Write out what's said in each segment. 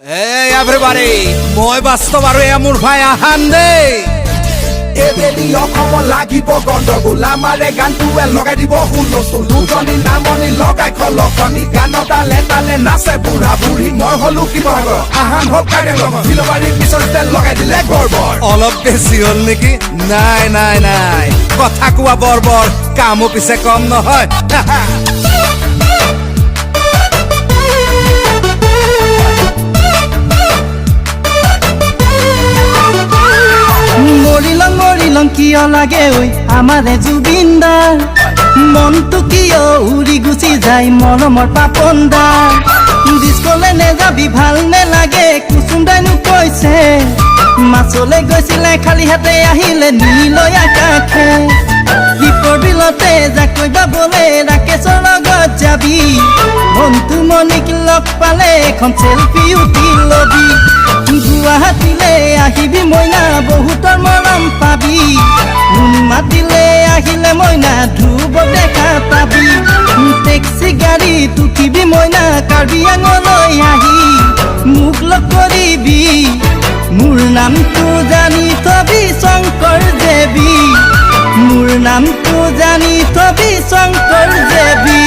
Hey everybody, মই বাস্তব আৰু মোৰ ভাই আহান্দে এবেলি অসম লাগিব গণ্ডগোল আমাৰে গানটোৱে লগাই দিব হুলস্থুল দুজনী নামনি লগাই খলকনি গান তালে তালে নাচে বুঢ়া বুঢ়ী মই হলো শিৱসাগৰ আহান হওক কাইৰে লগত ফিলবাৰীৰ পিছতে লগাই দিলে গৰ্বৰ অলপ বেছি হ'ল নেকি নাই নাই নাই কথা কোৱা বৰবৰ কামো পিছে কম নহয় মৰিলং কিয় লাগে ওই আমাৰে জুবিনদাৰ মনটো কিয় উড়ি গুচি যায় মৰমৰ পাপনদাৰ ডিস্কলে নেযাবি ভাল নেলাগে কুচুমদাইনো কৈছে মাছলে গৈছিলে খালি হাতে আহিলে নীলয় আকাশে দীপৰ বিলতে যাকৈ বাবলে ৰাকেশৰ লগত যাবি মনটো মনিক লগ পালে এখন চেলফি উঠি লবি গুৱাহাটীলে আহিবি মইনা বহুতৰ মৰম পাবি মাতিলে আহিলে মইনা ধ্ৰুৱ দেখা পাবি টেক্সি গাড়ীত উঠিবি মইনা কাৰ্বি আংললৈ আহি মোক লগ কৰিবি মোৰ নামটো জানি থবি শংকৰ দেৱী মোৰ নামটো জানি থবি শংকৰ দেৱী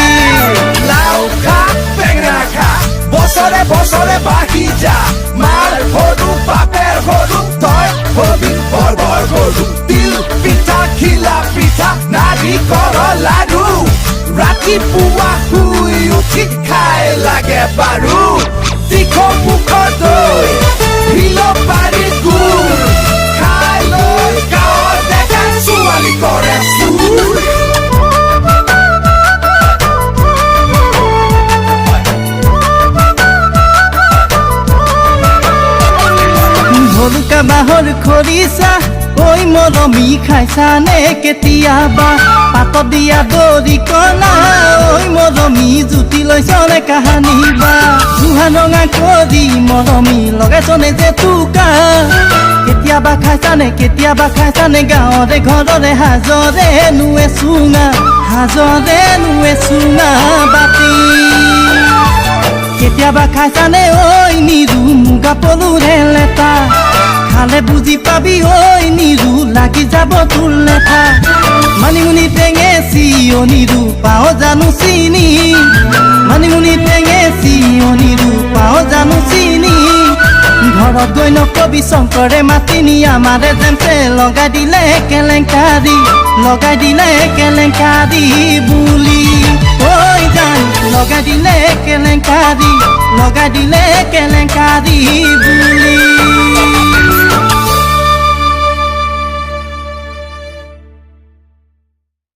লাও খা বেঙেনা খা বছৰে বছৰে বাঢ়ি যা মাৰ সৰু বাপেৰ সৰু তই হবি বৰ বৰ গৰু তিল পিঠা খিলা পিঠা নাৰিকলৰ লাডু ৰাতিপুৱা শুই উঠি খাই লাগে বাৰু তীখ মুখৰ দৈ ফিলবাৰীৰ গুৰ খাই লৈ গাঁৱৰ ডেকা ছোৱালী কৰে চুৰ ভলুকা বাহৰ খৰিচা ঐ মৰমী খাইছানে কেতিয়াবা পাতত দিয়া দৰি কলা ঐ মৰমী জুতি লৈছনে কাহানী বা জুহা ৰঙা কৰি মৰমী লগাইছনে যে তোকা কেতিয়াবা খাইছানে গাঁৱৰে ঘৰৰে হাজৰে নুৱে চুঙা বাতি কেতিয়াবা খাইছানে ঐ নিৰু মুগা পলুৰে লেটা খালে বুজি পাবি ঐ নিৰু লাগি যাব তোৰ লেঠা মানিমুনি টেঙেচি অ নিৰু পাও জানো চিনি মানিমুনি টেঙেচি অ নিৰু পাও জানো চিনি ঘৰত গৈ নকবি শংকৰে মাতিনি আমাৰে যেনতে লগাই দিলে কেলেংকাৰী বুলি ঐ জান লগাই দিলে কেলেংকাৰী বুলি